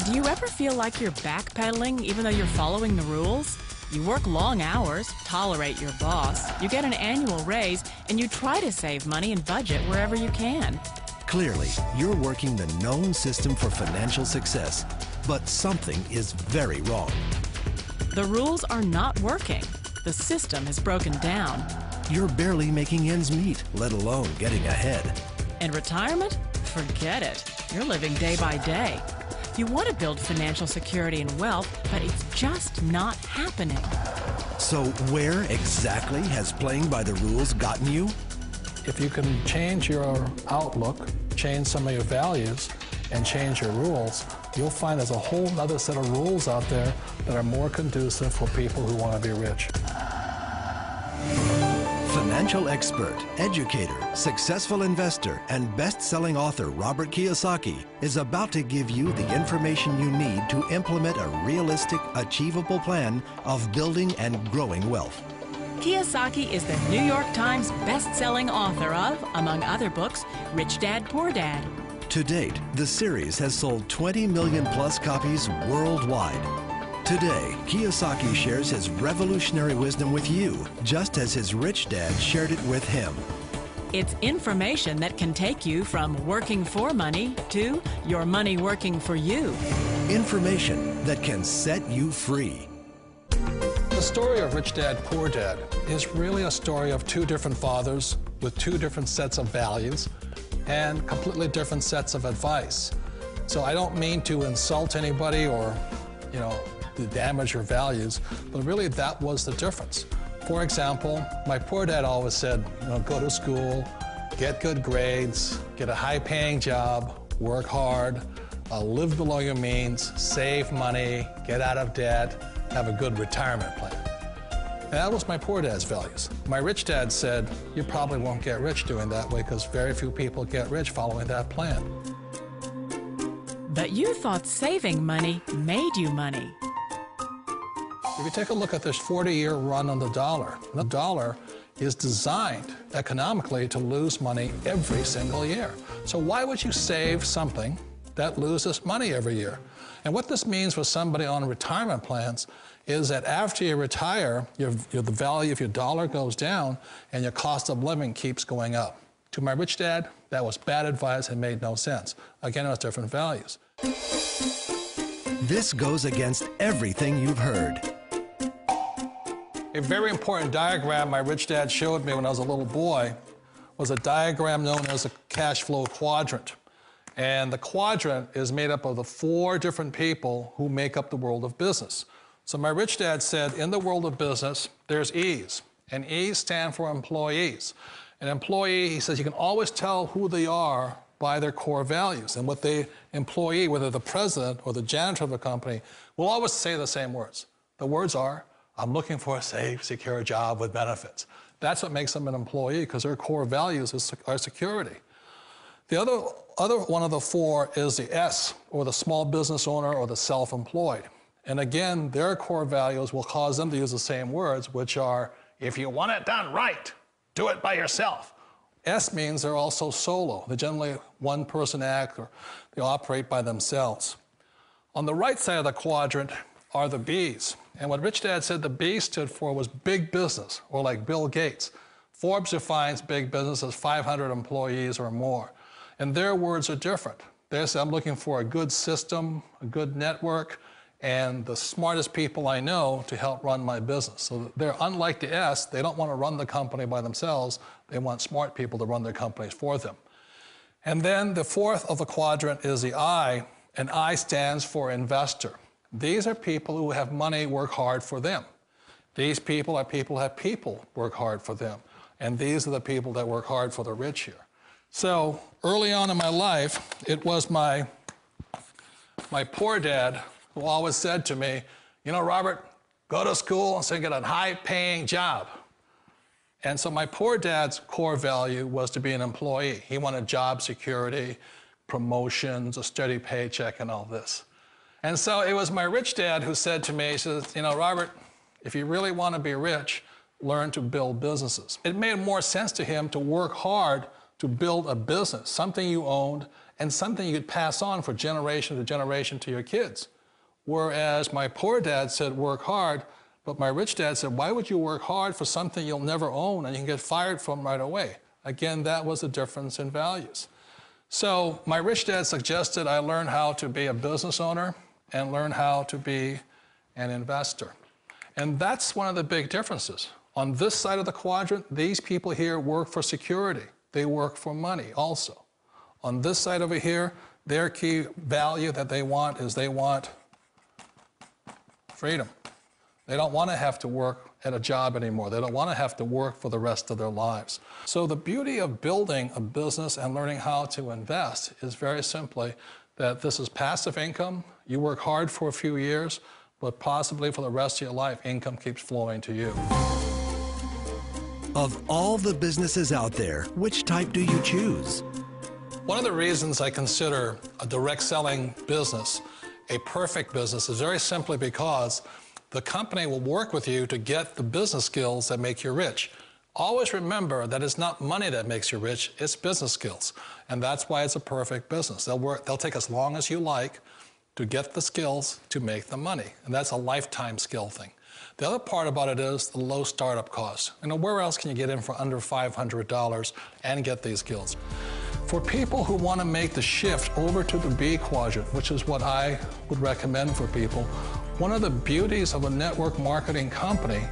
Do you ever feel like you're backpedaling even though you're following the rules? You work long hours, tolerate your boss, you get an annual raise, and you try to save money and budget wherever you can. Clearly, you're working the known system for financial success, but something is very wrong. The rules are not working. The system is broken down. You're barely making ends meet, let alone getting ahead. And retirement? Forget it. You're living day by day. You want to build financial security and wealth, but it's just not happening. So where exactly has playing by the rules gotten you? If you can change your outlook, change some of your values, and change your rules, you'll find there's a whole other set of rules out there that are more conducive for people who want to be rich. Financial expert, educator, successful investor, and best-selling author Robert Kiyosaki is about to give you the information you need to implement a realistic, achievable plan of building and growing wealth. Kiyosaki is the New York Times best-selling author of, among other books, Rich Dad, Poor Dad. To date, the series has sold 20 million plus copies worldwide. Today, Kiyosaki shares his revolutionary wisdom with you, just as his rich dad shared it with him. It's information that can take you from working for money to your money working for you. Information that can set you free. The story of Rich Dad, Poor Dad is really a story of two different fathers with two different sets of values and completely different sets of advice. So I don't mean to insult anybody or, to damage your values, but really that was the difference. For example, my poor dad always said, go to school, get good grades, get a high-paying job, work hard, live below your means, save money, get out of debt, have a good retirement plan. And that was my poor dad's values. My rich dad said, you probably won't get rich doing that way because very few people get rich following that plan. But you thought saving money made you money. If you take a look at this 40-year run on the dollar is designed economically to lose money every single year. So why would you save something that loses money every year? And what this means for somebody on retirement plans is that after you retire, the value of your dollar goes down and your cost of living keeps going up. To my rich dad, that was bad advice and made no sense. Again, it was different values. This goes against everything you've heard. A very important diagram my rich dad showed me when I was a little boy was a diagram known as a cash flow quadrant. And the quadrant is made up of the 4 different people who make up the world of business. So my rich dad said, in the world of business, there's E's, and E's stand for employees. An employee, he says, you can always tell who they are by their core values. And what the employee, whether the president or the janitor of the company, will always say the same words. The words are, I'm looking for a safe, secure job with benefits. That's what makes them an employee, because their core values are security. The other one of the 4 is the S, or the small business owner or the self-employed. And again, their core values will cause them to use the same words, which are, if you want it done right, do it by yourself. S means they're also solo. They're generally one-person act, or they operate by themselves. On the right side of the quadrant are the B's. And what Rich Dad said the B stood for was big business, or like Bill Gates. Forbes defines big business as 500 employees or more. And their words are different. They say, I'm looking for a good system, a good network, and the smartest people I know to help run my business. So they're unlike the S. They don't want to run the company by themselves. They want smart people to run their companies for them. And then the 4th of the quadrant is the I, and I stands for investor. These are people who have money work hard for them. These people are people who have people work hard for them. And these are the people that work hard for the rich here. So early on in my life, it was my poor dad who always said to me, Robert, go to school and so get a high-paying job. And so my poor dad's core value was to be an employee. He wanted job security, promotions, a steady paycheck, and all this. And so it was my rich dad who said to me, he says, Robert, if you really want to be rich, learn to build businesses. It made more sense to him to work hard to build a business, something you owned, and something you could pass on for generation to generation to your kids. Whereas my poor dad said, work hard, but my rich dad said, why would you work hard for something you'll never own and you can get fired from right away? Again, that was a difference in values. So my rich dad suggested I learn how to be a business owner and learn how to be an investor. And that's one of the big differences. On this side of the quadrant, these people here work for security. They work for money also. On this side over here, their key value that they want is they want freedom. They don't want to have to work at a job anymore. They don't want to have to work for the rest of their lives. So the beauty of building a business and learning how to invest is very simply that this is passive income. You work hard for a few years, but possibly for the rest of your life, income keeps flowing to you. Of all the businesses out there, which type do you choose? One of the reasons I consider a direct selling business a perfect business is very simply because the company will work with you to get the business skills that make you rich. Always remember that it's not money that makes you rich, it's business skills. And that's why it's a perfect business. They'll take as long as you like to get the skills to make the money. And that's a lifetime skill thing. The other part about it is the low startup cost. You know, where else can you get in for under $500 and get these skills? For people who want to make the shift over to the B quadrant, which is what I would recommend for people, one of the beauties of a network marketing company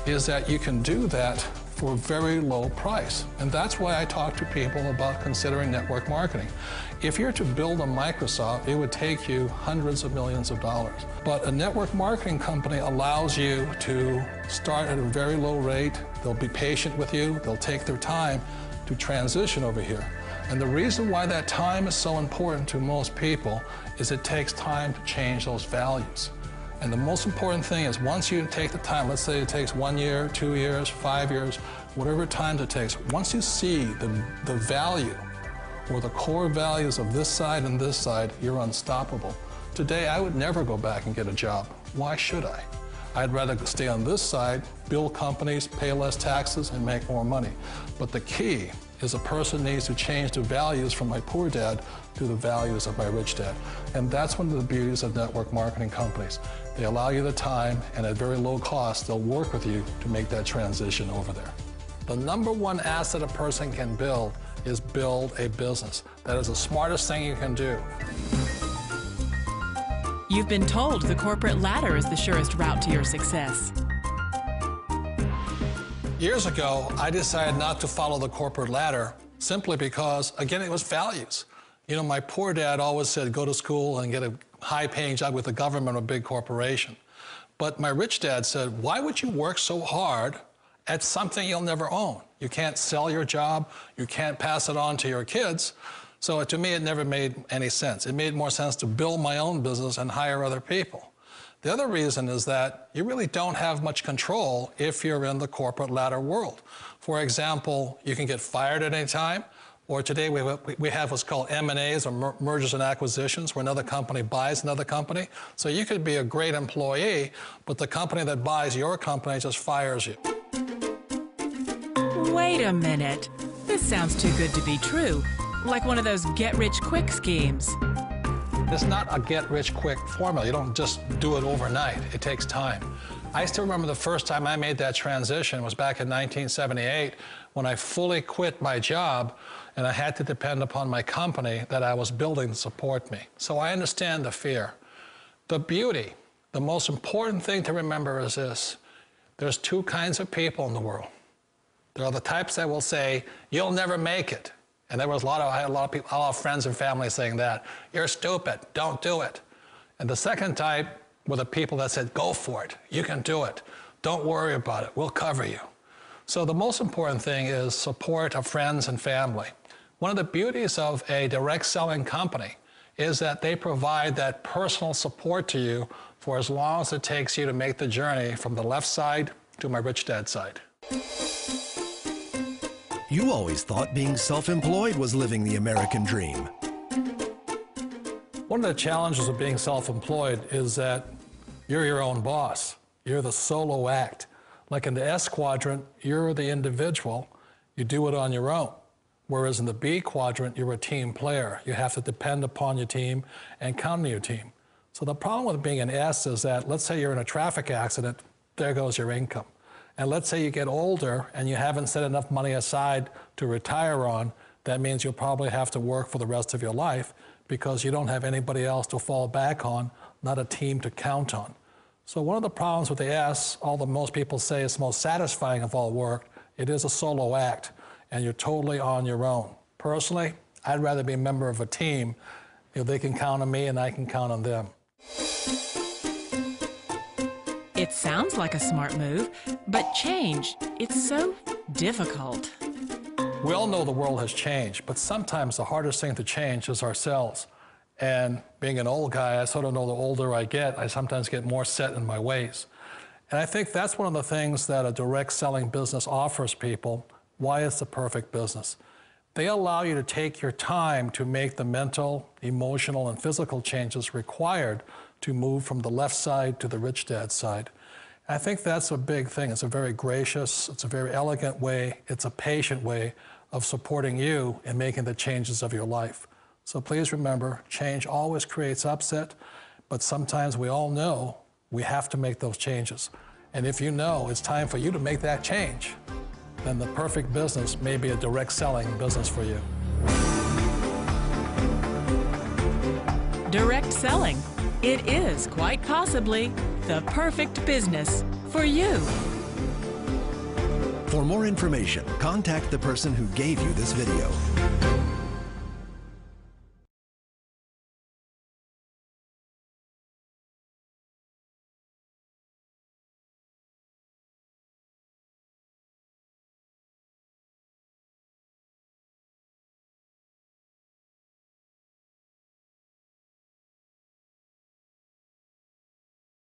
is that you can do that for a very low price. And that's why I talk to people about considering network marketing. If you're to build a Microsoft, it would take you hundreds of millions of dollars. But a network marketing company allows you to start at a very low rate. They'll be patient with you. They'll take their time to transition over here. And the reason why that time is so important to most people is it takes time to change those values. And the most important thing is once you take the time, let's say it takes 1 year, 2 years, 5 years, whatever time it takes, once you see the value or the core values of this side and this side, you're unstoppable. Today, I would never go back and get a job. Why should I? I'd rather stay on this side, build companies, pay less taxes, and make more money. But the key is a person needs to change the values from my poor dad to the values of my rich dad. And that's one of the beauties of network marketing companies. They allow you the time, and at very low cost, they'll work with you to make that transition over there. The number one asset a person can build is build a business. That is the smartest thing you can do. You've been told the corporate ladder is the surest route to your success. Years ago, I decided not to follow the corporate ladder simply because, again, it was values. You know, my poor dad always said, go to school and get a high-paying job with the government or a big corporation. But my rich dad said, why would you work so hard at something you'll never own? You can't sell your job. You can't pass it on to your kids. So to me, it never made any sense. It made more sense to build my own business and hire other people. The other reason is that you really don't have much control if you're in the corporate ladder world. For example, you can get fired at any time, or today we have what's called M&As, or mergers and acquisitions, where another company buys another company. So you could be a great employee, but the company that buys your company just fires you. Wait a minute. This sounds too good to be true. Like one of those get-rich-quick schemes. It's not a get-rich-quick formula. You don't just do it overnight. It takes time. I still remember the first time I made that transition was back in 1978 when I fully quit my job and I had to depend upon my company that I was building to support me. So I understand the fear. The beauty, the most important thing to remember is this. There's two kinds of people in the world. There are the types that will say, you'll never make it. And there was I had a lot of friends and family saying that. You're stupid, don't do it. And the second type were the people that said, go for it, you can do it. Don't worry about it, we'll cover you. So the most important thing is support of friends and family. One of the beauties of a direct selling company is that they provide that personal support to you for as long as it takes you to make the journey from the left side to my rich dad's side. You always thought being self-employed was living the American dream. One of the challenges of being self-employed is that you're your own boss. You're the solo act. Like in the S quadrant, you're the individual. You do it on your own. Whereas in the B quadrant, you're a team player. You have to depend upon your team and count on your team. So the problem with being an S is that, let's say you're in a traffic accident, there goes your income. And let's say you get older and you haven't set enough money aside to retire on, that means you'll probably have to work for the rest of your life because you don't have anybody else to fall back on, not a team to count on. So one of the problems with the S, although most people say it's the most satisfying of all work, it is a solo act, and you're totally on your own. Personally, I'd rather be a member of a team. They can count on me and I can count on them. It sounds like a smart move, but change, it's so difficult. We all know the world has changed, but sometimes the hardest thing to change is ourselves. And being an old guy, I sort of know the older I get, I sometimes get more set in my ways. And I think that's one of the things that a direct selling business offers people, why it's the perfect business. They allow you to take your time to make the mental, emotional, and physical changes required to move from the left side to the rich dad side. I think that's a big thing. It's a very gracious, it's a very elegant way, it's a patient way of supporting you in making the changes of your life. So please remember, change always creates upset, but sometimes we all know we have to make those changes. And if you know it's time for you to make that change, then the perfect business may be a direct selling business for you. Direct selling. It is quite possibly the perfect business for you. For more information, contact the person who gave you this video.